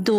2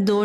2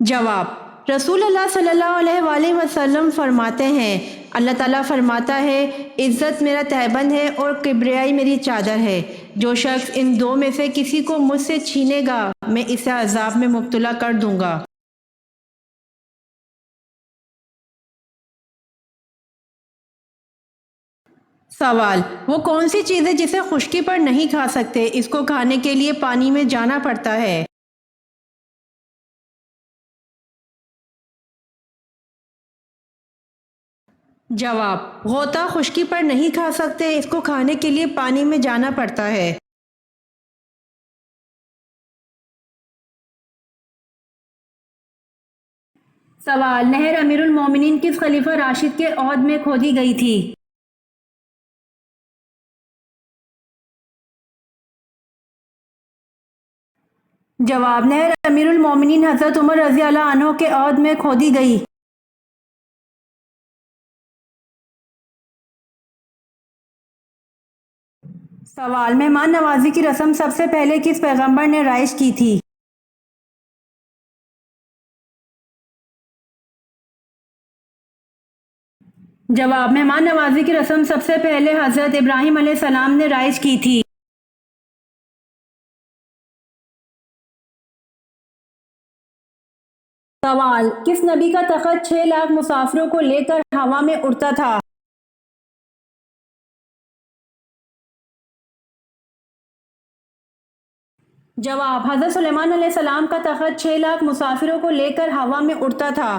جواب، رسول اللہ صلی اللہ علیہ وآلہ وسلم فرماتے ہیں، اللہ تعالیٰ فرماتا ہے، عزت میرا تہبند ہے اور کبریائی میری چادر ہے۔ جو شخص ان دو میں سے کسی کو مجھ سے چھینے گا میں اسے عذاب میں مبتلا کر دوں گا۔ سوال، وہ کون سی چیز ہے جسے خشکی پر نہیں کھا سکتے، اس کو کھانے کے لیے پانی میں جانا پڑتا ہے؟ جواب، غوطہ خشکی پر نہیں کھا سکتے، اس کو کھانے کے لیے پانی میں جانا پڑتا ہے۔ سوال، نہر امیر المومنین کس خلیفہ راشد کے عہد میں کھودی گئی تھی؟ جواب، نہر امیر المومنین حضرت عمر رضی اللہ عنہ کے عہد میں کھودی گئی۔ سوال، مہمان نوازی کی رسم سب سے پہلے کس پیغمبر نے رائج کی تھی؟ جواب، مہمان نوازی کی رسم سب سے پہلے حضرت ابراہیم علیہ السلام نے رائج کی تھی۔ سوال، کس نبی کا تخت 6 لاکھ مسافروں کو لے کر ہوا میں اڑتا تھا؟ جواب، حضرت سلیمان علیہ السلام کا تخت 6 لاکھ مسافروں کو لے کر ہوا میں اڑتا تھا۔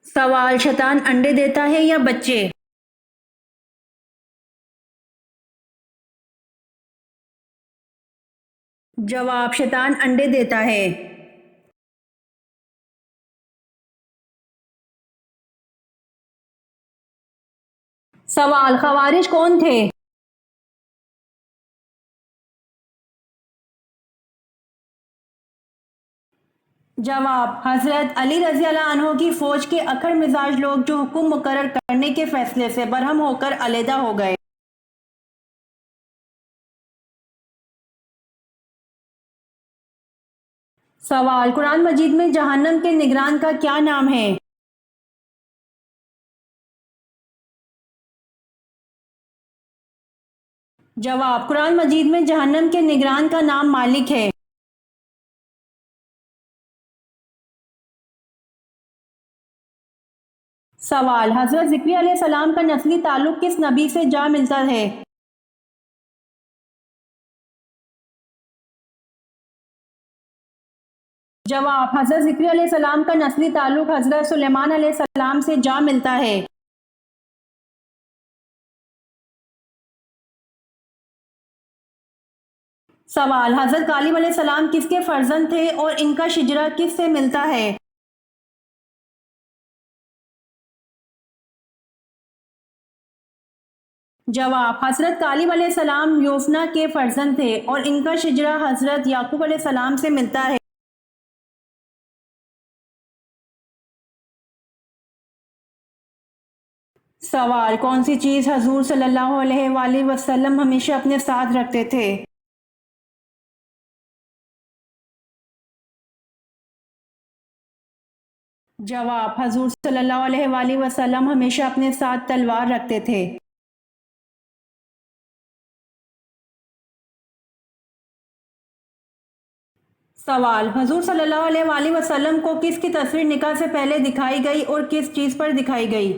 سوال، شیطان انڈے دیتا ہے یا بچے؟ جواب، شیطان انڈے دیتا ہے۔ سوال، خوارج کون تھے؟ جواب، حضرت علی رضی اللہ عنہ کی فوج کے اکڑ مزاج لوگ جو حکم مقرر کرنے کے فیصلے سے برہم ہو کر علیحدہ ہو گئے۔ سوال، قرآن مجید میں جہنم کے نگران کا کیا نام ہے؟ جواب، قرآن مجید میں جہنم کے نگران کا نام مالک ہے۔ سوال، حضرت ذکری علیہ السلام کا نسلی تعلق کس نبی سے جا ملتا ہے؟ جواب، حضرت ذکری علیہ السلام کا نسلی تعلق حضرت سلیمان علیہ السلام سے جا ملتا ہے۔ سوال، حضرت کالب علیہ السلام کس کے فرزند تھے اور ان کا شجرہ کس سے ملتا ہے؟ جواب، حضرت کالب علیہ السلام یوفنا کے فرزند تھے اور ان کا شجرہ حضرت یعقوب علیہ السلام سے ملتا ہے۔ سوال، کون سی چیز حضور صلی اللہ علیہ وآلہ وسلم ہمیشہ اپنے ساتھ رکھتے تھے؟ جواب، حضور صلی اللہ علیہ وآلہ وسلم ہمیشہ اپنے ساتھ تلوار رکھتے تھے۔ سوال، حضور صلی اللہ علیہ وآلہ وسلم کو کس کی تصویر نکاح سے پہلے دکھائی گئی اور کس چیز پر دکھائی گئی؟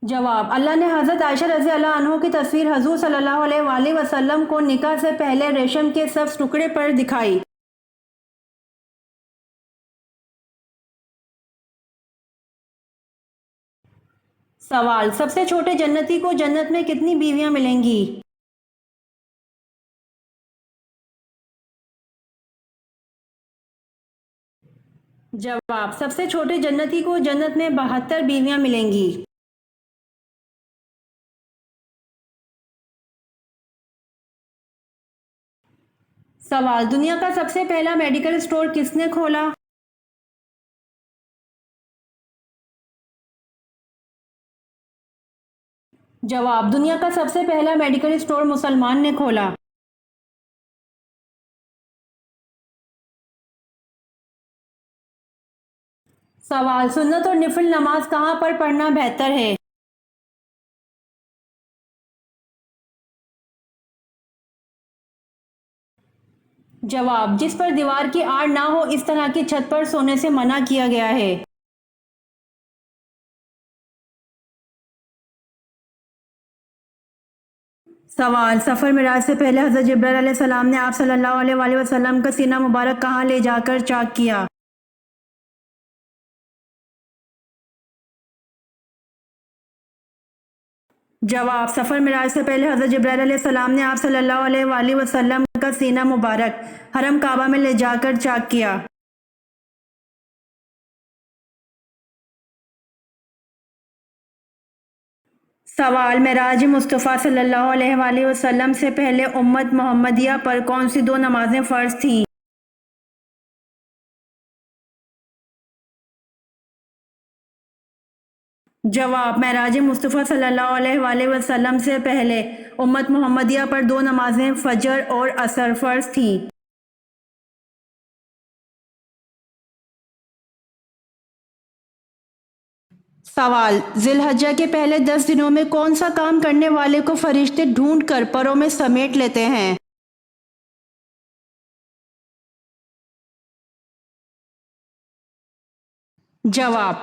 جواب، اللہ نے حضرت عائشہ رضی اللہ عنہ کی تصویر حضور صلی اللہ علیہ وآلہ وسلم کو نکاح سے پہلے ریشم کے سبز ٹکڑے پر دکھائی۔ سوال، سب سے چھوٹے جنتی کو جنت میں کتنی بیویاں ملیں گی؟ جواب، سب سے چھوٹے جنتی کو جنت میں 72 بیویاں ملیں گی۔ سوال، دنیا کا سب سے پہلا میڈیکل اسٹور کس نے کھولا؟ جواب: دنیا کا سب سے پہلا میڈیکل اسٹور مسلمان نے کھولا۔ سوال: سنت اور نفل نماز کہاں پر پڑھنا بہتر ہے؟ جواب: جس پر دیوار کی آڑ نہ ہو اس طرح کی چھت پر سونے سے منع کیا گیا ہے۔ سوال: سفر معراج سے پہلے حضرت جبرائیل علیہ السلام نے آپ صلی اللہ علیہ وآلہ وسلم کا سینہ مبارک کہاں لے جا کر چاک کیا؟ جواب: سفر معراج سے پہلے حضرت جبرائیل علیہ السلام نے آپ صلی اللہ علیہ وآلہ وسلم کا سینہ مبارک حرم کعبہ میں لے جا کر چاک کیا۔ سوال: معراج مصطفیٰ صلی اللہ علیہ وآلہ وسلم سے پہلے امت محمدیہ پر کون سی دو نمازیں فرض تھیں؟ جواب: معراج مصطفیٰ صلی اللہ علیہ وآلہ وسلم سے پہلے امت محمدیہ پر دو نمازیں فجر اور عصر فرض تھیں۔ سوال: ذی الحجہ کے پہلے 10 دنوں میں کون سا کام کرنے والے کو فرشتے ڈھونڈ کر پروں میں سمیٹ لیتے ہیں؟ جواب: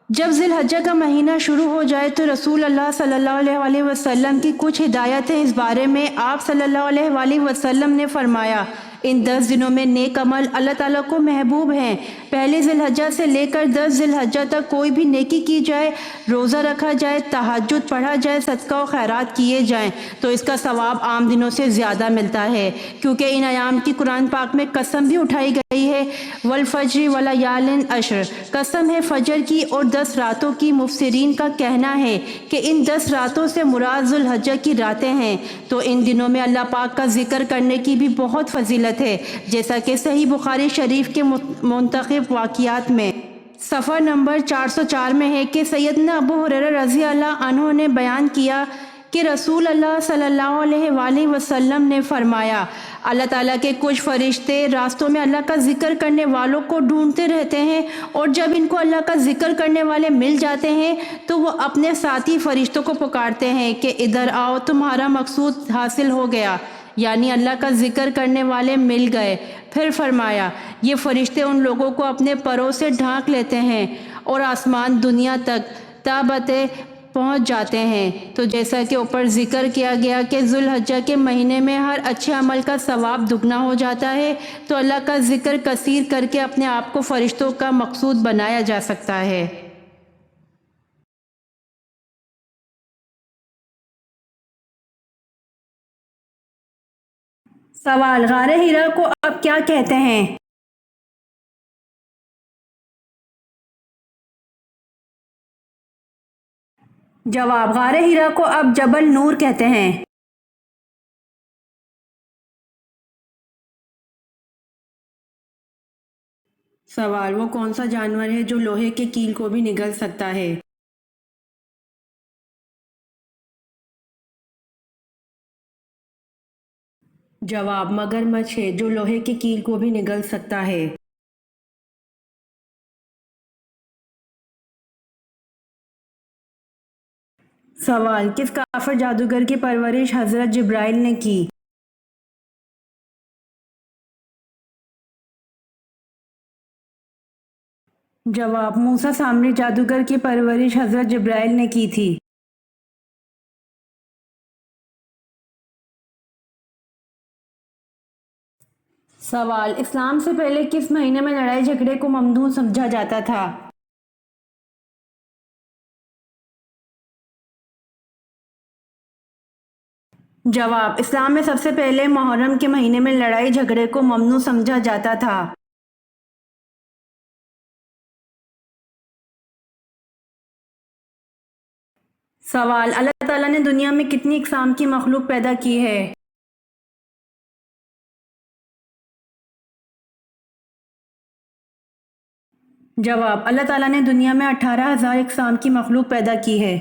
جب ذی الحجہ کا مہینہ شروع ہو جائے تو رسول اللہ صلی اللہ علیہ وآلہ وسلم کی کچھ ہدایتیں اس بارے میں آپ صلی اللہ علیہ وآلہ وسلم نے فرمایا: ان 10 دنوں میں نیک عمل اللہ تعالیٰ کو محبوب ہیں۔ پہلے ذی الحجہ سے لے کر 10 ذی الحجہ تک کوئی بھی نیکی کی جائے، روزہ رکھا جائے، تہجد پڑھا جائے، صدقہ و خیرات کیے جائیں تو اس کا ثواب عام دنوں سے زیادہ ملتا ہے، کیونکہ ان ایام کی قرآن پاک میں قسم بھی اٹھائی گئی ہے: والفجر ولیال عشر، قسم ہے فجر کی اور 10 راتوں کی۔ مفسرین کا کہنا ہے کہ ان 10 راتوں سے مراد ذی الحجہ کی راتیں ہیں، تو ان دنوں میں اللہ پاک کا ذکر کرنے کی بھی بہت فضیلت ہے، جیسا کہ صحیح بخاری شریف کے منتخب واقعات میں صفحہ نمبر 404 میں ہے کہ سیدنا ابو ہریرہ رضی اللہ عنہ نے بیان کیا کہ رسول اللہ صلی اللہ علیہ وآلہ وسلم نے فرمایا: اللہ تعالیٰ کے کچھ فرشتے راستوں میں اللہ کا ذکر کرنے والوں کو ڈھونڈتے رہتے ہیں، اور جب ان کو اللہ کا ذکر کرنے والے مل جاتے ہیں تو وہ اپنے ساتھی فرشتوں کو پکارتے ہیں کہ ادھر آؤ، تمہارا مقصود حاصل ہو گیا، یعنی اللہ کا ذکر کرنے والے مل گئے۔ پھر فرمایا: یہ فرشتے ان لوگوں کو اپنے پروں سے ڈھانک لیتے ہیں اور آسمان دنیا تک تابتے پہنچ جاتے ہیں۔ تو جیسا کہ اوپر ذکر کیا گیا کہ ذی الحجہ کے مہینے میں ہر اچھے عمل کا ثواب دگنا ہو جاتا ہے، تو اللہ کا ذکر کثیر کر کے اپنے آپ کو فرشتوں کا مقصود بنایا جا سکتا ہے۔ سوال: غار ہرا کو اب کیا کہتے ہیں؟ جواب: غار ہرا کو اب جبل نور کہتے ہیں۔ سوال: وہ کون سا جانور ہے جو لوہے کے کیل کو بھی نگل سکتا ہے؟ جواب: مگرمچھ ہے جو لوہے کے کیل کو بھی نگل سکتا ہے۔ سوال: کس کافر جادوگر کی پرورش حضرت جبرائیل نے کی؟ جواب: موسیٰ سامری جادوگر کی پرورش حضرت جبرائیل نے کی تھی۔ سوال: اسلام سے پہلے کس مہینے میں لڑائی جھگڑے کو ممنوع سمجھا جاتا تھا؟ جواب: اسلام میں سب سے پہلے محرم کے مہینے میں لڑائی جھگڑے کو ممنوع سمجھا جاتا تھا۔ سوال: اللہ تعالیٰ نے دنیا میں کتنی اقسام کی مخلوق پیدا کی ہے؟ جواب: اللہ تعالیٰ نے دنیا میں 18,000 اقسام کی مخلوق پیدا کی ہے۔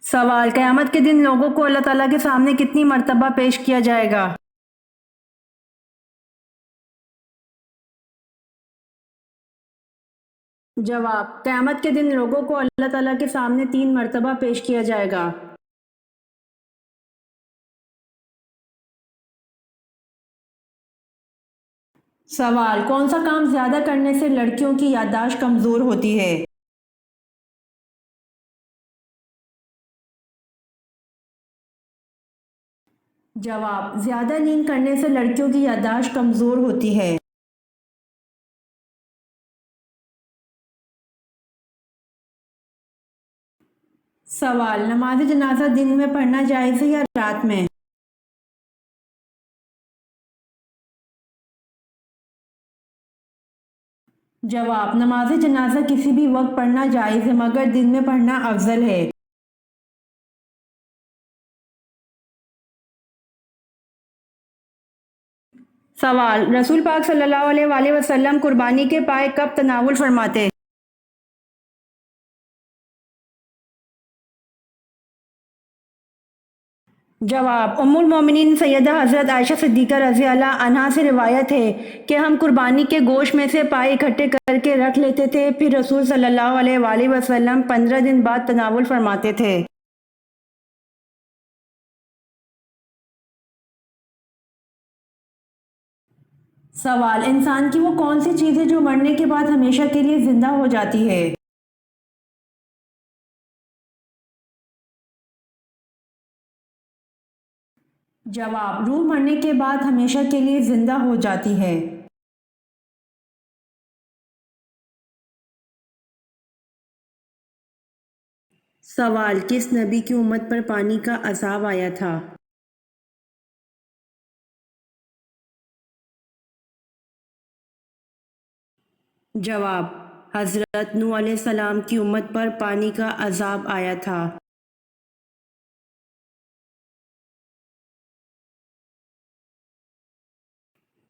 سوال: قیامت کے دن لوگوں کو اللہ تعالیٰ کے سامنے کتنی مرتبہ پیش کیا جائے گا؟ جواب: قیامت کے دن لوگوں کو اللہ تعالیٰ کے سامنے 3 مرتبہ پیش کیا جائے گا۔ سوال: کون سا کام زیادہ کرنے سے لڑکیوں کی یادداشت کمزور ہوتی ہے؟ جواب: زیادہ نیند کرنے سے لڑکیوں کی یادداشت کمزور ہوتی ہے۔ سوال: نماز جنازہ دن میں پڑھنا جائز ہے یا رات میں؟ جواب: نماز جنازہ کسی بھی وقت پڑھنا جائز ہے مگر دن میں پڑھنا افضل ہے۔ سوال: رسول پاک صلی اللہ علیہ وآلہ وسلم قربانی کے پائے کب تناول فرماتے؟ جواب: ام المومنین سیدہ حضرت عائشہ صدیقہ رضی اللہ عنہا سے روایت ہے کہ ہم قربانی کے گوشت میں سے پائے اکٹھے کر کے رکھ لیتے تھے، پھر رسول صلی اللہ علیہ وآلہ وسلم 15 دن بعد تناول فرماتے تھے۔ سوال: انسان کی وہ کون سی چیز ہے جو مرنے کے بعد ہمیشہ کے لیے زندہ ہو جاتی ہے؟ جواب: روح مرنے کے بعد ہمیشہ کے لیے زندہ ہو جاتی ہے۔ سوال: کس نبی کی امت پر پانی کا عذاب آیا تھا؟ جواب: حضرت نوح علیہ السلام کی امت پر پانی کا عذاب آیا تھا۔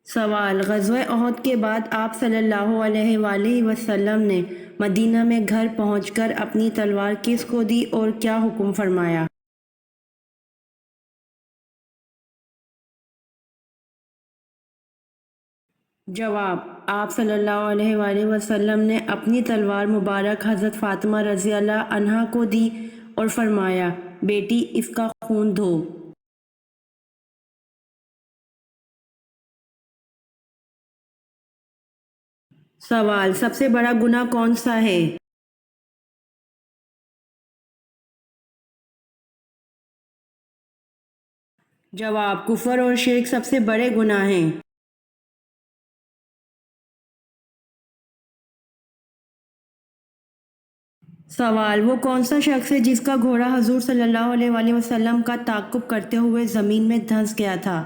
سوال: غزوہ احد کے بعد آپ صلی اللہ علیہ وآلہ وسلم نے مدینہ میں گھر پہنچ کر اپنی تلوار کس کو دی اور کیا حکم فرمایا؟ جواب: آپ صلی اللہ علیہ وآلہ وسلم نے اپنی تلوار مبارک حضرت فاطمہ رضی اللہ عنہا کو دی اور فرمایا، بیٹی اس کا خون دھو۔ سوال: سب سے بڑا گناہ کون سا ہے؟ جواب: کفر اور شرک سب سے بڑے گناہ ہیں۔ سوال: وہ کون سا شخص ہے جس کا گھوڑا حضور صلی اللہ علیہ وآلہ وسلم کا تعاقب کرتے ہوئے زمین میں دھنس گیا تھا؟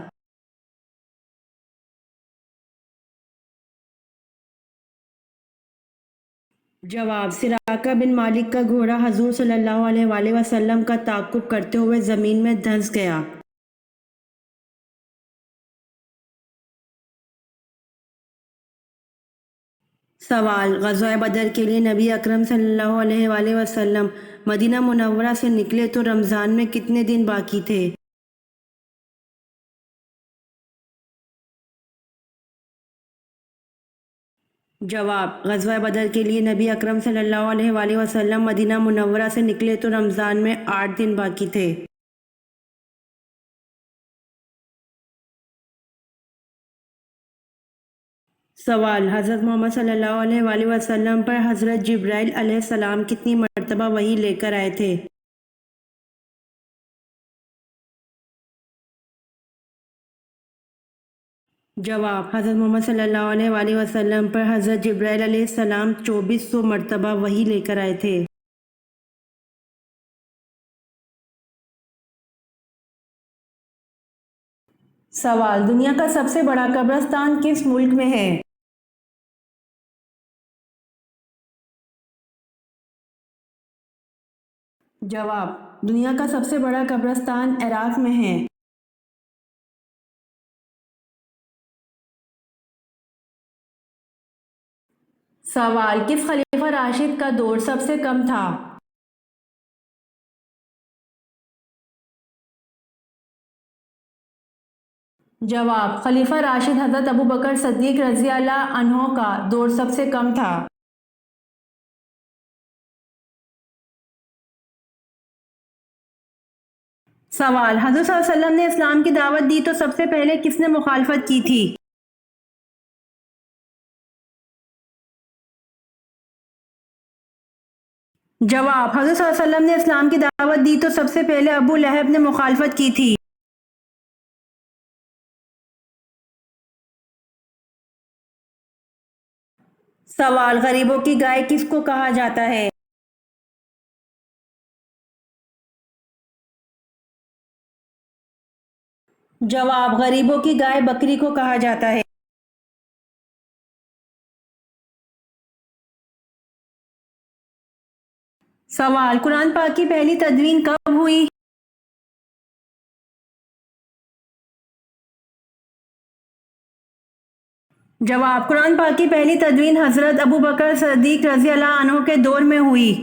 جواب: سراقہ بن مالک کا گھوڑا حضور صلی اللہ علیہ وآلہ وسلم کا تعاقب کرتے ہوئے زمین میں دھنس گیا۔ سوال: غزوہ بدر کے لیے نبی اکرم صلی اللہ علیہ وآلہ وسلم مدینہ منورہ سے نکلے تو رمضان میں کتنے دن باقی تھے؟ جواب: غزوہ بدر کے لیے نبی اکرم صلی اللہ علیہ وآلہ وسلم مدینہ منورہ سے نکلے تو رمضان میں 8 دن باقی تھے۔ سوال: حضرت محمد صلی اللہ علیہ وآلہ وسلم پر حضرت جبرائیل علیہ السلام کتنی مرتبہ وحی لے کر آئے تھے؟ جواب: حضرت محمد صلی اللہ علیہ وآلہ وسلم پر حضرت جبرائیل علیہ السلام 2400 مرتبہ وحی لے کر آئے تھے۔ سوال: دنیا کا سب سے بڑا قبرستان کس ملک میں ہے؟ جواب: دنیا کا سب سے بڑا قبرستان عراق میں ہے۔ سوال: کس خلیفہ راشد کا دور سب سے کم تھا؟ جواب: خلیفہ راشد حضرت ابو بکر صدیق رضی اللہ عنہ کا دور سب سے کم تھا۔ سوال: حضرت صلی اللہ علیہ وسلم نے اسلام کی دعوت دی تو سب سے پہلے کس نے مخالفت کی تھی؟ جواب: حضرت صلی اللہ علیہ وسلم نے اسلام کی دعوت دی تو سب سے پہلے ابو لہب نے مخالفت کی تھی۔ سوال: غریبوں کی گائے کس کو کہا جاتا ہے؟ جواب: غریبوں کی گائے بکری کو کہا جاتا ہے۔ سوال: قرآن پاک کی پہلی تدوین کب ہوئی؟ جواب: قرآن پاک کی پہلی تدوین حضرت ابو بکر صدیق رضی اللہ عنہ کے دور میں ہوئی۔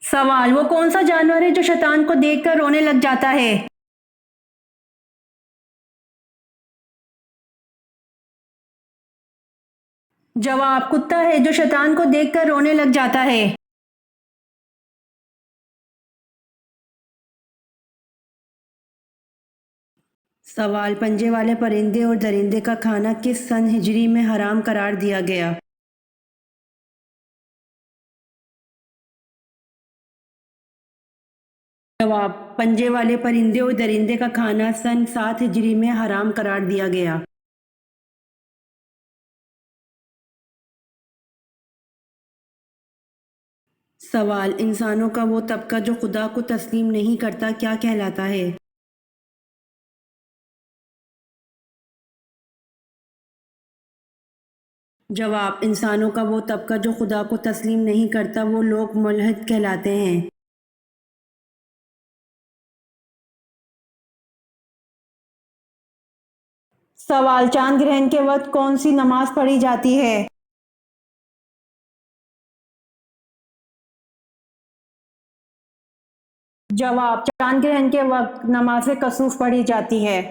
سوال: وہ کون سا جانور ہے جو شیطان کو دیکھ کر رونے لگ جاتا ہے؟ جواب: کتا ہے جو شیطان کو دیکھ کر رونے لگ جاتا ہے۔ سوال: پنجے والے پرندے اور درندے کا کھانا کس سن ہجری میں حرام قرار دیا گیا؟ جواب: پنجے والے پرندے اور درندے کا کھانا سن 7 ہجری میں حرام قرار دیا گیا۔ سوال: انسانوں کا وہ طبقہ جو خدا کو تسلیم نہیں کرتا کیا کہلاتا ہے؟ جواب: انسانوں کا وہ طبقہ جو خدا کو تسلیم نہیں کرتا وہ لوگ ملحد کہلاتے ہیں۔ سوال: چاند گرہن کے وقت کون سی نماز پڑھی جاتی ہے؟ جواب: چاند گرہن کے وقت نماز کسوف پڑھی جاتی ہے۔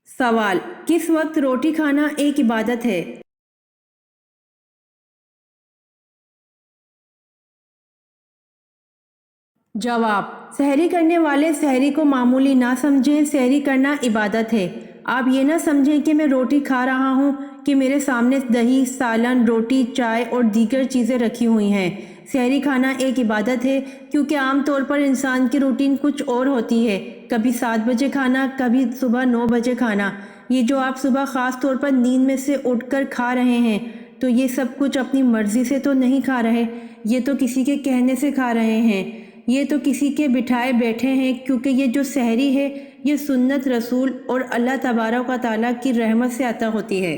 سوال: کس وقت روٹی کھانا ایک عبادت ہے؟ جواب: سحری کرنے والے سحری کو معمولی نہ سمجھیں، سحری کرنا عبادت ہے۔ آپ یہ نہ سمجھیں کہ میں روٹی کھا رہا ہوں کہ میرے سامنے دہی، سالن، روٹی، چائے اور دیگر چیزیں رکھی ہوئی ہیں۔ سحری کھانا ایک عبادت ہے کیونکہ عام طور پر انسان کی روٹین کچھ اور ہوتی ہے، کبھی 7 بجے کھانا، کبھی صبح 9 بجے کھانا۔ یہ جو آپ صبح خاص طور پر نیند میں سے اٹھ کر کھا رہے ہیں تو یہ سب کچھ اپنی مرضی سے تو نہیں کھا رہے، یہ تو کسی کے کہنے سے کھا رہے ہیں، یہ تو کسی کے بٹھائے بیٹھے ہیں، کیونکہ یہ جو سحری ہے یہ سنت رسول اور اللہ تبارک و تعالیٰ کی رحمت سے عطا ہوتی ہے۔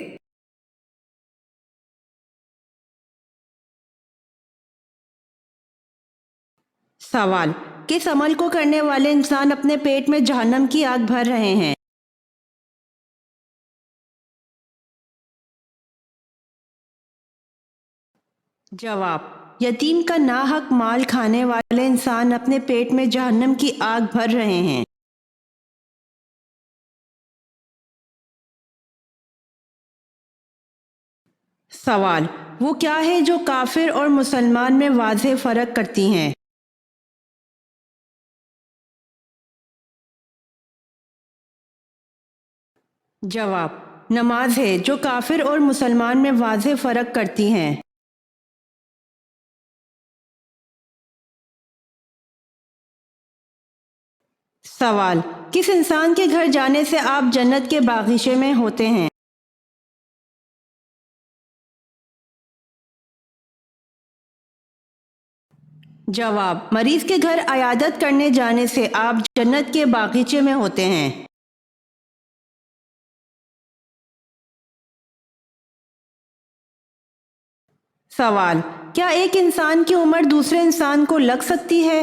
سوال: کس عمل کو کرنے والے انسان اپنے پیٹ میں جہنم کی آگ بھر رہے ہیں؟ جواب: یتیم کا ناحق مال کھانے والے انسان اپنے پیٹ میں جہنم کی آگ بھر رہے ہیں۔ سوال: وہ کیا ہے جو کافر اور مسلمان میں واضح فرق کرتی ہیں؟ جواب: نماز ہے جو کافر اور مسلمان میں واضح فرق کرتی ہیں۔ سوال: کس انسان کے گھر جانے سے آپ جنت کے باغیچے میں ہوتے ہیں؟ جواب: مریض کے گھر عیادت کرنے جانے سے آپ جنت کے باغیچے میں ہوتے ہیں۔ سوال: کیا ایک انسان کی عمر دوسرے انسان کو لگ سکتی ہے؟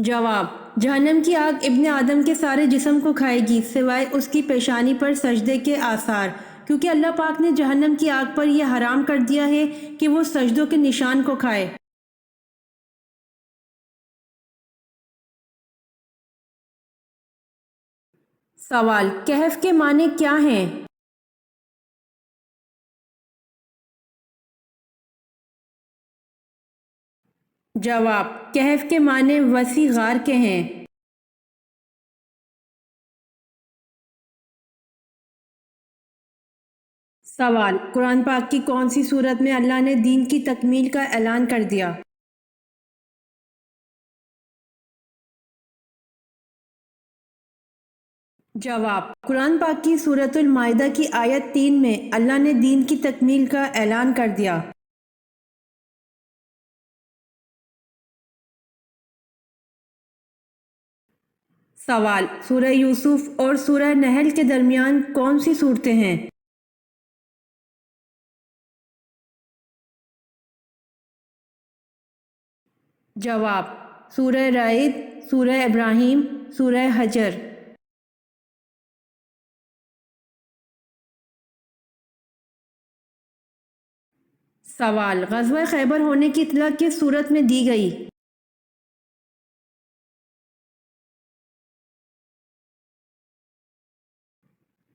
جواب: جہنم کی آگ ابن آدم کے سارے جسم کو کھائے گی سوائے اس کی پیشانی پر سجدے کے آثار، کیونکہ اللہ پاک نے جہنم کی آگ پر یہ حرام کر دیا ہے کہ وہ سجدوں کے نشان کو کھائے۔ سوال: کہف کے معنی کیا ہیں؟ جواب: کہف کے معنی وسیع غار کے ہیں۔ سوال: قرآن پاک کی کون سی صورت میں اللہ نے دین کی تکمیل کا اعلان کر دیا؟ جواب: قرآن پاک کی سورۃ المائدہ کی آیت 3 میں اللہ نے دین کی تکمیل کا اعلان کر دیا۔ سوال: سورہ یوسف اور سورہ نحل کے درمیان کون سی صورتیں ہیں؟ جواب: سورہ رعد، سورہ ابراہیم، سورہ حجر۔ سوال: غزوہ خیبر ہونے کی اطلاع کس صورت میں دی گئی؟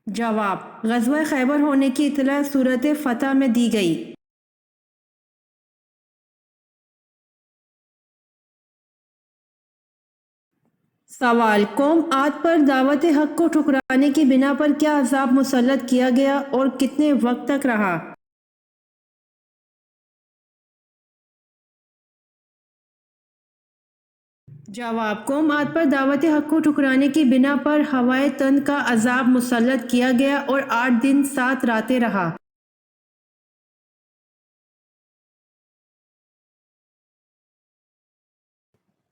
جواب: غزوہ خیبر ہونے کی اطلاع سورۃ فتح میں دی گئی۔ سوال: قوم عاد پر دعوت حق کو ٹھکرانے کی بنا پر کیا عذاب مسلط کیا گیا اور کتنے وقت تک رہا؟ جواب: قوم عاد پر دعوت حق کو ٹھکرانے کی بنا پر ہوائے تند کا عذاب مسلط کیا گیا اور 8 دن 7 راتیں رہا۔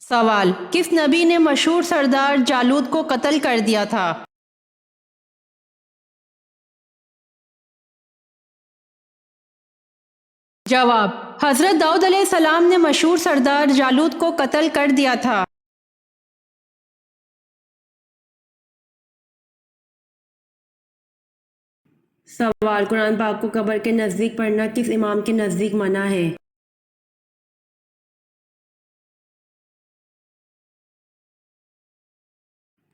سوال: کس نبی نے مشہور سردار جالوت کو قتل کر دیا تھا؟ جواب: حضرت داؤد علیہ السلام نے مشہور سردار جالوت کو قتل کر دیا تھا۔ سوال: قرآن پاک کو قبر کے نزدیک پڑھنا کس امام کے نزدیک منع ہے؟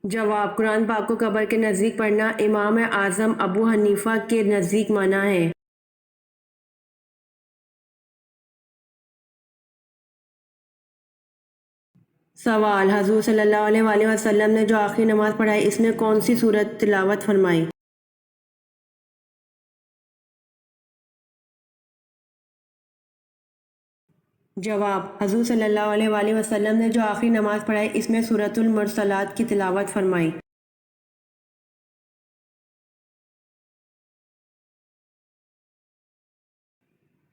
جواب: قرآن پاک کو قبر کے نزدیک پڑھنا امام اعظم ابو حنیفہ کے نزدیک منع ہے۔ سوال: حضور صلی اللہ علیہ وآلہ وسلم نے جو آخری نماز پڑھائی اس میں کون سی سورت تلاوت فرمائی؟ جواب: حضور صلی اللہ علیہ وآلہ وسلم نے جو آخری نماز پڑھائی اس میں سورۃ المرسلات کی تلاوت فرمائی۔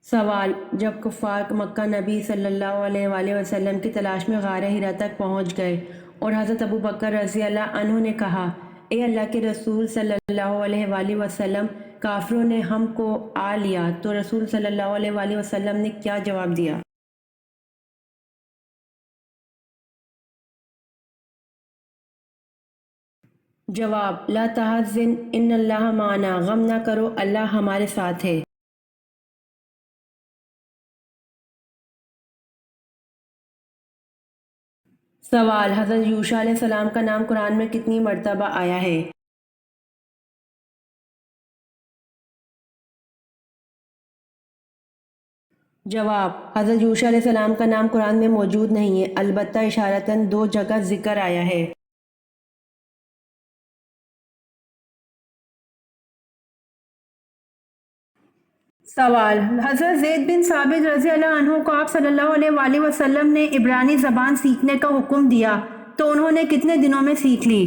سوال: جب کفار مکہ نبی صلی اللہ علیہ وآلہ وسلم کی تلاش میں غار حرا تک پہنچ گئے اور حضرت ابو بکر رضی اللہ عنہ نے کہا، اے اللہ کے رسول صلی اللہ علیہ وآلہ وسلم، کافروں نے ہم کو آ لیا، تو رسول صلی اللہ علیہ وآلہ وسلم نے کیا جواب دیا؟ جواب: لا تحزن ان اللہ معنا، غم نہ کرو اللہ ہمارے ساتھ ہے۔ سوال: حضرت یوشع علیہ السلام کا نام قرآن میں کتنی مرتبہ آیا ہے؟ جواب: حضرت یوشع علیہ السلام کا نام قرآن میں موجود نہیں ہے، البتہ اشارتاً 2 جگہ ذکر آیا ہے۔ سوال: حضرت زید بن ثابت رضی اللہ عنہ کو آپ صلی اللہ علیہ وآلہ وسلم نے عبرانی زبان سیکھنے کا حکم دیا تو انہوں نے کتنے دنوں میں سیکھ لی؟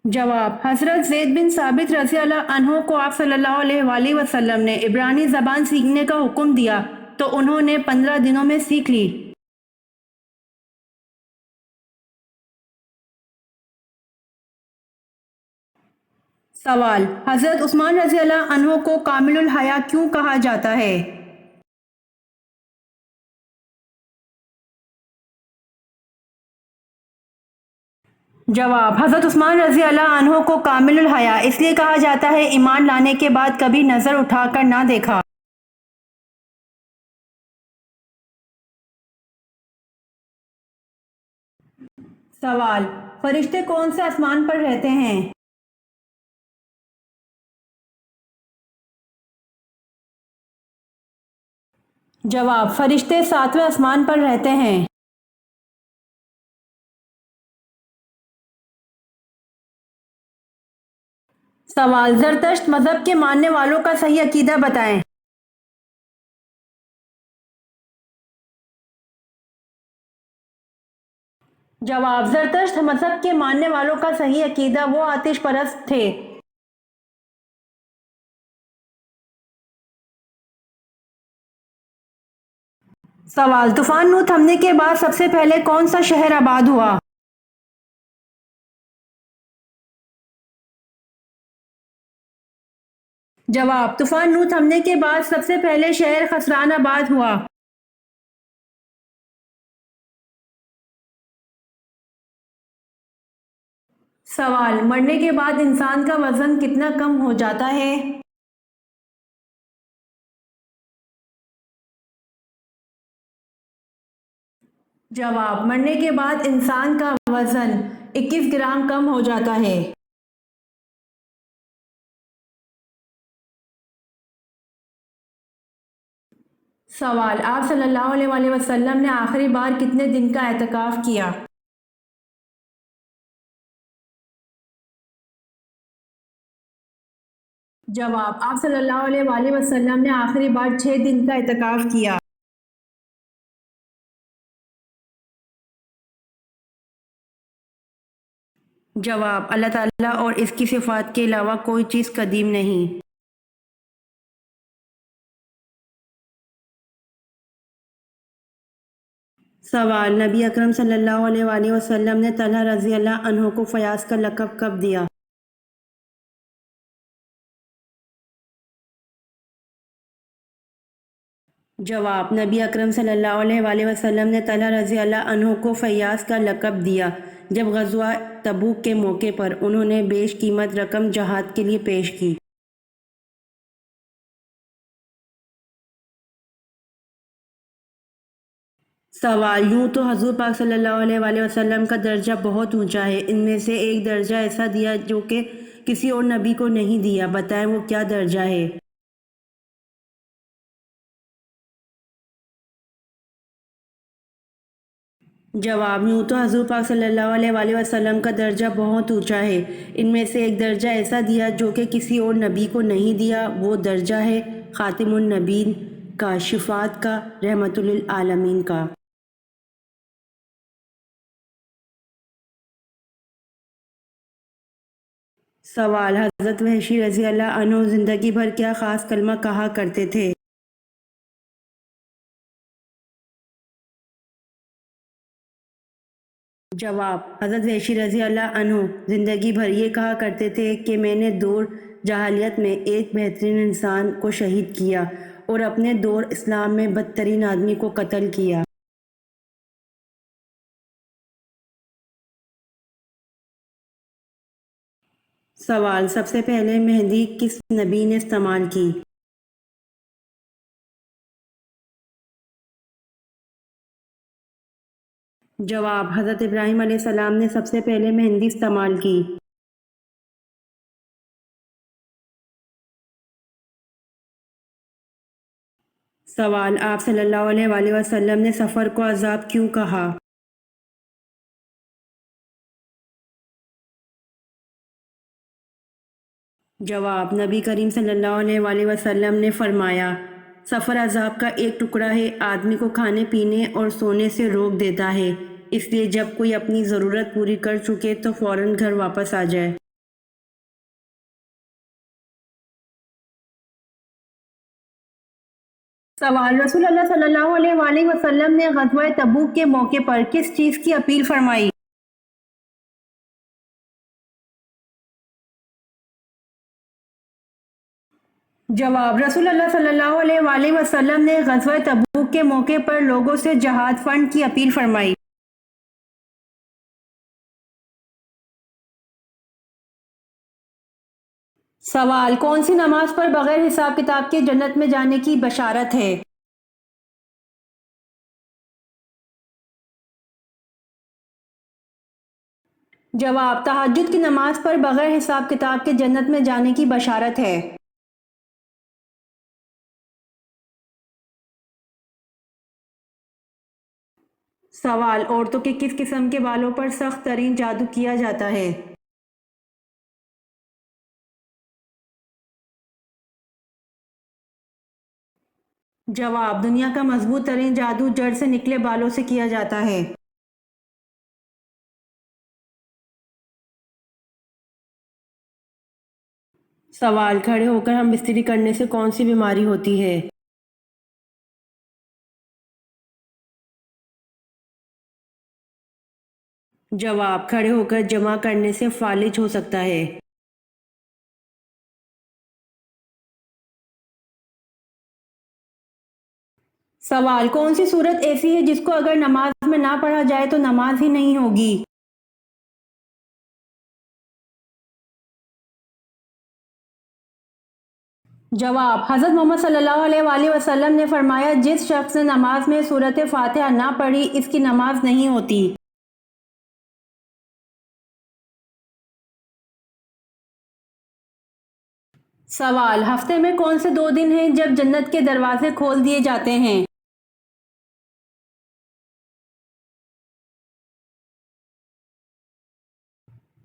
جواب: حضرت زید بن ثابت رضی اللہ عنہ کو آپ صلی اللہ علیہ وآلہ وسلم نے عبرانی زبان سیکھنے کا حکم دیا تو انہوں نے 15 دنوں میں سیکھ لی۔ سوال: حضرت عثمان رضی اللہ عنہ کو کامل الحیا کیوں کہا جاتا ہے؟ جواب: حضرت عثمان رضی اللہ عنہ کو کامل الحیا اس لیے کہا جاتا ہے ایمان لانے کے بعد کبھی نظر اٹھا کر نہ دیکھا۔ سوال: فرشتے کون سے آسمان پر رہتے ہیں؟ جواب: فرشتے 7ویں آسمان پر رہتے ہیں۔ سوال: زرتشت مذہب کے ماننے والوں کا صحیح عقیدہ بتائیں۔ جواب: زرتشت مذہب کے ماننے والوں کا صحیح عقیدہ وہ آتش پرست تھے۔ سوال: طوفان نوح تھمنے کے بعد سب سے پہلے کون سا شہر آباد ہوا؟ جواب: طوفان نوح تھمنے کے بعد سب سے پہلے شہر خسران آباد ہوا۔ سوال: مرنے کے بعد انسان کا وزن کتنا کم ہو جاتا ہے؟ جواب: مرنے کے بعد انسان کا وزن 21 گرام کم ہو جاتا ہے۔ سوال: آپ صلی اللہ علیہ وسلم نے آخری بار کتنے دن کا اعتکاف کیا؟ جواب: آپ صلی اللہ علیہ وسلم نے آخری بار 6 دن کا اعتکاف کیا۔ جواب: اللہ تعالیٰ اور اس کی صفات کے علاوہ کوئی چیز قدیم نہیں۔ سوال: نبی اکرم صلی اللہ علیہ وسلم نے طلحہ رضی اللہ عنہ کو فیاض کا لقب کب دیا؟ جواب: نبی اکرم صلی اللہ علیہ وسلم نے طلحہ رضی اللہ عنہ کو فیاض کا لقب دیا جب غزوہ تبوک کے موقع پر انہوں نے بیش قیمت رقم جہاد کے لیے پیش کی۔ سوال: یوں تو حضور پاک صلی اللہ علیہ وسلم کا درجہ بہت اونچا ہے، ان میں سے ایک درجہ ایسا دیا جو کہ کسی اور نبی کو نہیں دیا، بتائیں وہ کیا درجہ ہے؟ جواب: یوں تو حضور پاک صلی اللہ علیہ وسلم کا درجہ بہت اونچا ہے، ان میں سے ایک درجہ ایسا دیا جو کہ کسی اور نبی کو نہیں دیا، وہ درجہ ہے خاتم النبیین کا، شفاعت کا، رحمت للعالمین کا۔ سوال: حضرت وحشی رضی اللہ عنہ زندگی بھر کیا خاص کلمہ کہا کرتے تھے؟ جواب: حضرت وحشی رضی اللہ عنہ زندگی بھر یہ کہا کرتے تھے کہ میں نے دور جاہلیت میں ایک بہترین انسان کو شہید کیا اور اپنے دور اسلام میں بدترین آدمی کو قتل کیا۔ سوال: سب سے پہلے مہندی کس نبی نے استعمال کی؟ جواب: حضرت ابراہیم علیہ السلام نے سب سے پہلے مہندی استعمال کی۔ سوال: آپ صلی اللہ علیہ وسلم نے سفر کو عذاب کیوں کہا؟ جواب: نبی کریم صلی اللہ علیہ وسلم نے فرمایا، سفر عذاب کا ایک ٹکڑا ہے، آدمی کو کھانے پینے اور سونے سے روک دیتا ہے، اس لیے جب کوئی اپنی ضرورت پوری کر چکے تو فوراً گھر واپس آ جائے۔ سوال: رسول اللہ صلی اللہ علیہ وسلم نے غزوہ تبوک کے موقع پر کس چیز کی اپیل فرمائی؟ جواب: رسول اللہ صلی اللہ علیہ وآلہ وسلم نے غزوہ تبوک کے موقع پر لوگوں سے جہاد فنڈ کی اپیل فرمائی۔ سوال: کون سی نماز پر بغیر حساب کتاب کے جنت میں جانے کی بشارت ہے؟ جواب: تہجد کی نماز پر بغیر حساب کتاب کے جنت میں جانے کی بشارت ہے۔ سوال: عورتوں کے کس قسم کے بالوں پر سخت ترین جادو کیا جاتا ہے؟ جواب: دنیا کا مضبوط ترین جادو جڑ سے نکلے بالوں سے کیا جاتا ہے۔ سوال: کھڑے ہو کر ہم بستری کرنے سے کون سی بیماری ہوتی ہے؟ جواب: کھڑے ہو کر جمع کرنے سے فالج ہو سکتا ہے۔ سوال: کون سی صورت ایسی ہے جس کو اگر نماز میں نہ پڑھا جائے تو نماز ہی نہیں ہوگی؟ جواب: حضرت محمد صلی اللہ علیہ وآلہ وسلم نے فرمایا، جس شخص نے نماز میں سورۃ فاتحہ نہ پڑھی اس کی نماز نہیں ہوتی۔ سوال: ہفتے میں کون سے 2 دن ہیں جب جنت کے دروازے کھول دیے جاتے ہیں؟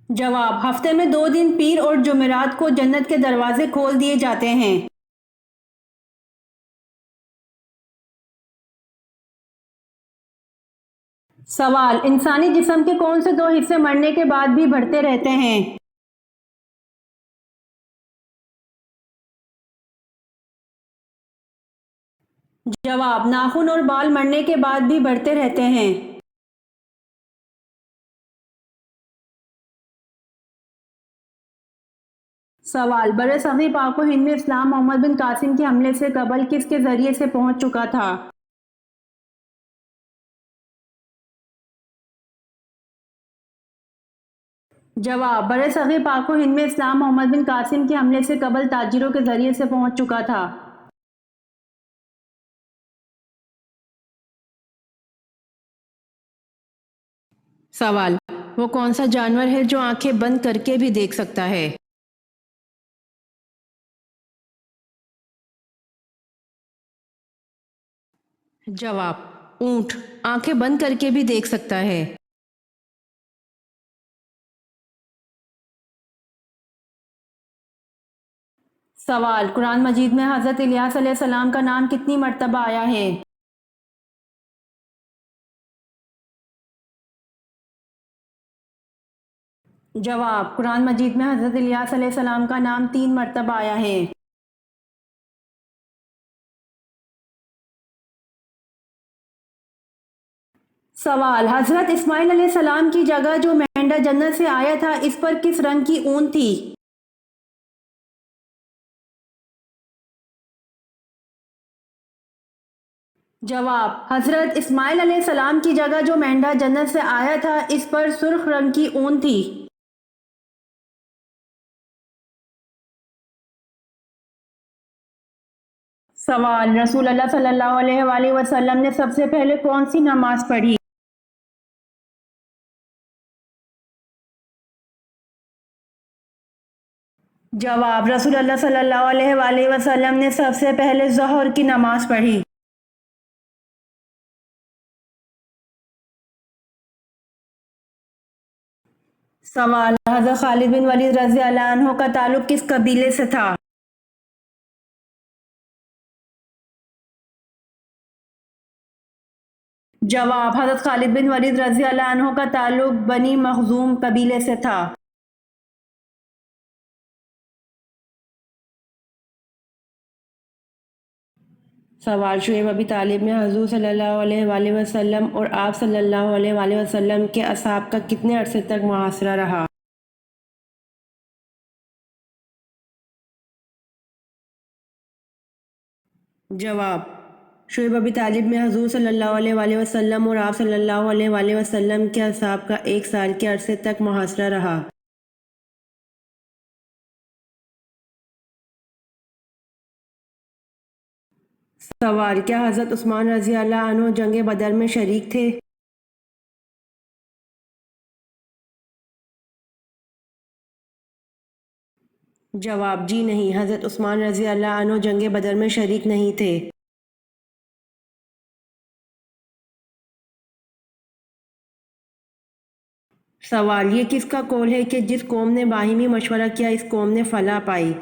جواب: ہفتے میں 2 دن پیر اور جمعرات کو جنت کے دروازے کھول دیے جاتے ہیں۔ سوال: انسانی جسم کے کون سے 2 حصے مرنے کے بعد بھی بڑھتے رہتے ہیں؟ جواب: ناخن اور بال مرنے کے بعد بھی بڑھتے رہتے ہیں۔ سوال: برصغیر پاک و ہند میں اسلام محمد بن قاسم کے حملے سے قبل کس کے ذریعے سے پہنچ چکا تھا؟ جواب: برصغیر پاک و ہند میں اسلام محمد بن قاسم کے حملے سے قبل تاجروں کے ذریعے سے پہنچ چکا تھا۔ سوال: وہ کون سا جانور ہے جو آنکھیں بند کر کے بھی دیکھ سکتا ہے؟ جواب: اونٹ آنکھیں بند کر کے بھی دیکھ سکتا ہے۔ سوال: قرآن مجید میں حضرت الیاس علیہ السلام کا نام کتنی مرتبہ آیا ہے؟ جواب: قرآن مجید میں حضرت الیاس علیہ السلام کا نام 3 مرتبہ آیا ہے۔ سوال: حضرت اسماعیل علیہ السلام کی جگہ جو مینڈا جنت سے آیا تھا اس پر کس رنگ کی اون تھی؟ جواب: حضرت اسماعیل علیہ السلام کی جگہ جو مینڈا جنت سے آیا تھا اس پر سرخ رنگ کی اون تھی۔ سوال: رسول اللہ صلی اللہ علیہ وآلہ وسلم نے سب سے پہلے کون سی نماز پڑھی؟ جواب: رسول اللہ صلی اللہ علیہ وآلہ وسلم نے سب سے پہلے ظہر کی نماز پڑھی۔ سوال: حضرت خالد بن ولید رضی اللہ عنہ کا تعلق کس قبیلے سے تھا؟ جواب: حضرت خالد بن ولید رضی اللہ عنہ کا تعلق بنی مخزوم قبیلے سے تھا۔ سوال: شعیب ابی طالب نے حضور صلی اللہ علیہ وآلہ وسلم اور آپ صلی اللہ علیہ وآلہ وسلم کے اصحاب کا کتنے عرصے تک محاصرہ رہا؟ جواب: شعیب ابی طالب میں حضور صلی اللہ علیہ وآلہ وسلم اور آپ صلی اللہ علیہ وآلہ وسلم کے اصحاب کا 1 سال کے عرصے تک محاصرہ رہا۔ سوال: کیا حضرت عثمان رضی اللہ عنہ جنگ بدر میں شریک تھے؟ جواب: جی نہیں، حضرت عثمان رضی اللہ عنہ جنگ بدر میں شریک نہیں تھے۔ سوال: یہ کس کا قول ہے کہ جس قوم نے باہمی مشورہ کیا اس قوم نے فلاح پائی؟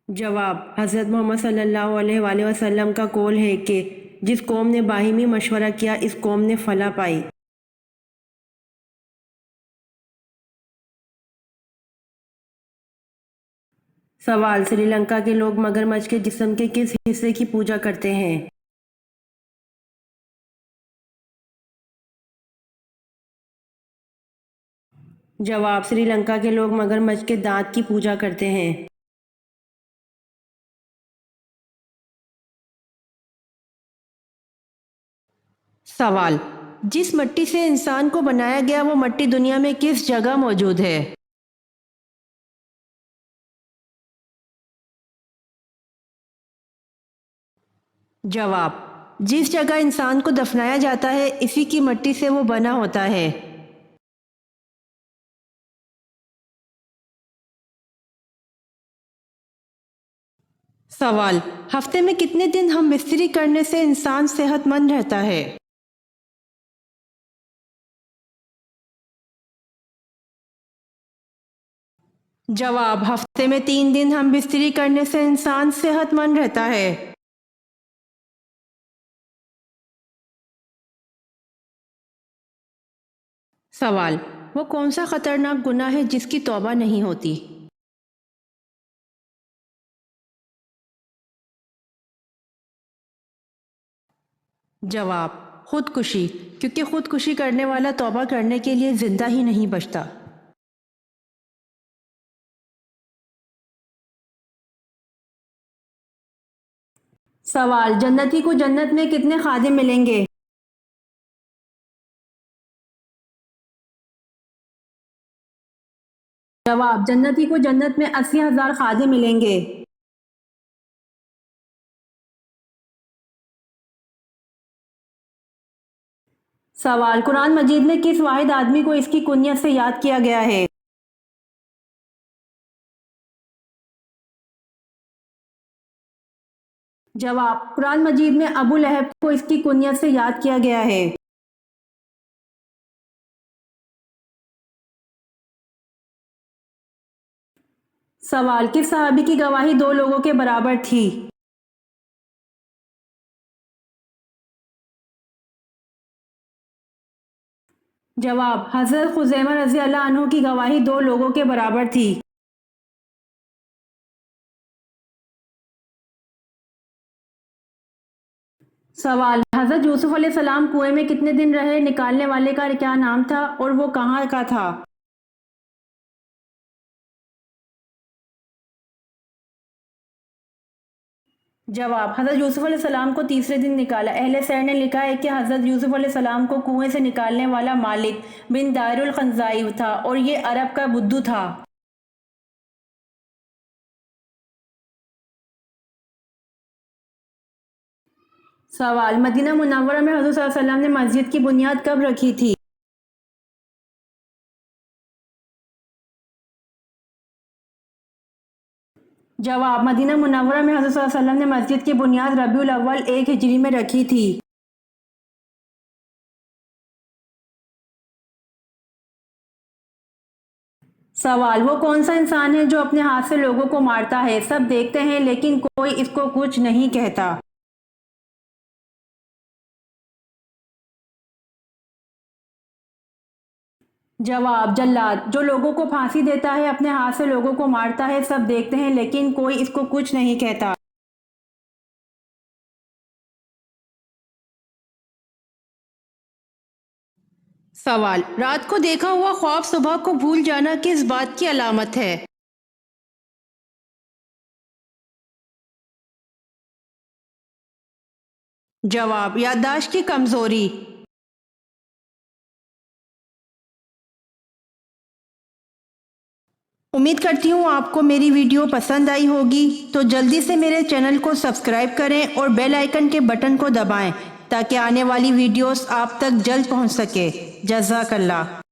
جواب: حضرت محمد صلی اللہ علیہ وآلہ وسلم کا قول ہے کہ جس قوم نے باہمی مشورہ کیا اس قوم نے فلاح پائی۔ سوال: سری لنکا کے لوگ مگر مچھ کے جسم کے کس حصے کی پوجا کرتے ہیں؟ جواب: سری لنکا کے لوگ مگر مچھ کے دانت کی پوجا کرتے ہیں۔ سوال: جس مٹی سے انسان کو بنایا گیا وہ مٹی دنیا میں کس جگہ موجود ہے؟ جواب: جس جگہ انسان کو دفنایا جاتا ہے اسی کی مٹی سے وہ بنا ہوتا ہے۔ سوال: ہفتے میں کتنے دن ہم بستری کرنے سے انسان صحت مند رہتا ہے؟ جواب: ہفتے میں 3 دن ہم بستری کرنے سے انسان صحت مند رہتا ہے۔ سوال: وہ کون سا خطرناک گناہ ہے جس کی توبہ نہیں ہوتی؟ جواب: خودکشی، کیونکہ خودکشی کرنے والا توبہ کرنے کے لیے زندہ ہی نہیں بچتا۔ سوال: جنتی کو جنت میں کتنے خادم ملیں گے؟ جواب: جنتی کو جنت میں 80,000 خادم ملیں گے۔ سوال: قرآن مجید میں کس واحد آدمی کو اس کی کنیت سے یاد کیا گیا ہے؟ جواب: قرآن مجید میں ابو لہب کو اس کی کنیت سے یاد کیا گیا ہے۔ سوال: کس صحابی کی گواہی 2 لوگوں کے برابر تھی؟ جواب: حضرت خزیمہ رضی اللہ عنہ کی گواہی 2 لوگوں کے برابر تھی۔ سوال: حضرت یوسف علیہ السلام کنویں میں کتنے دن رہے؟ نکالنے والے کا کیا نام تھا اور وہ کہاں کا تھا؟ جواب: حضرت یوسف علیہ السلام کو تیسرے دن نکالا۔ اہل سیر نے لکھا ہے کہ حضرت یوسف علیہ السلام کو کنویں سے نکالنے والا مالک بن دائر الخنزائی تھا اور یہ عرب کا بدو تھا۔ سوال: مدینہ منورہ میں حضور صلی اللہ علیہ وسلم نے مسجد کی بنیاد کب رکھی تھی؟ جواب: مدینہ منورہ میں حضور صلی اللہ علیہ وسلم نے مسجد کی بنیاد ربیع الاول 1 ہجری میں رکھی تھی۔ سوال: وہ کون سا انسان ہے جو اپنے ہاتھ سے لوگوں کو مارتا ہے؟ سب دیکھتے ہیں لیکن کوئی اس کو کچھ نہیں کہتا۔ جواب: جلاد، جو لوگوں کو پھانسی دیتا ہے اپنے ہاتھ سے لوگوں کو مارتا ہے، سب دیکھتے ہیں لیکن کوئی اس کو کچھ نہیں کہتا۔ سوال: رات کو دیکھا ہوا خواب صبح کو بھول جانا کس بات کی علامت ہے؟ جواب: یادداشت کی کمزوری۔ امید کرتی ہوں آپ کو میری ویڈیو پسند آئی ہوگی، تو جلدی سے میرے چینل کو سبسکرائب کریں اور بیل آئیکن کے بٹن کو دبائیں تاکہ آنے والی ویڈیوز آپ تک جلد پہنچ سکے۔ جزاک اللہ۔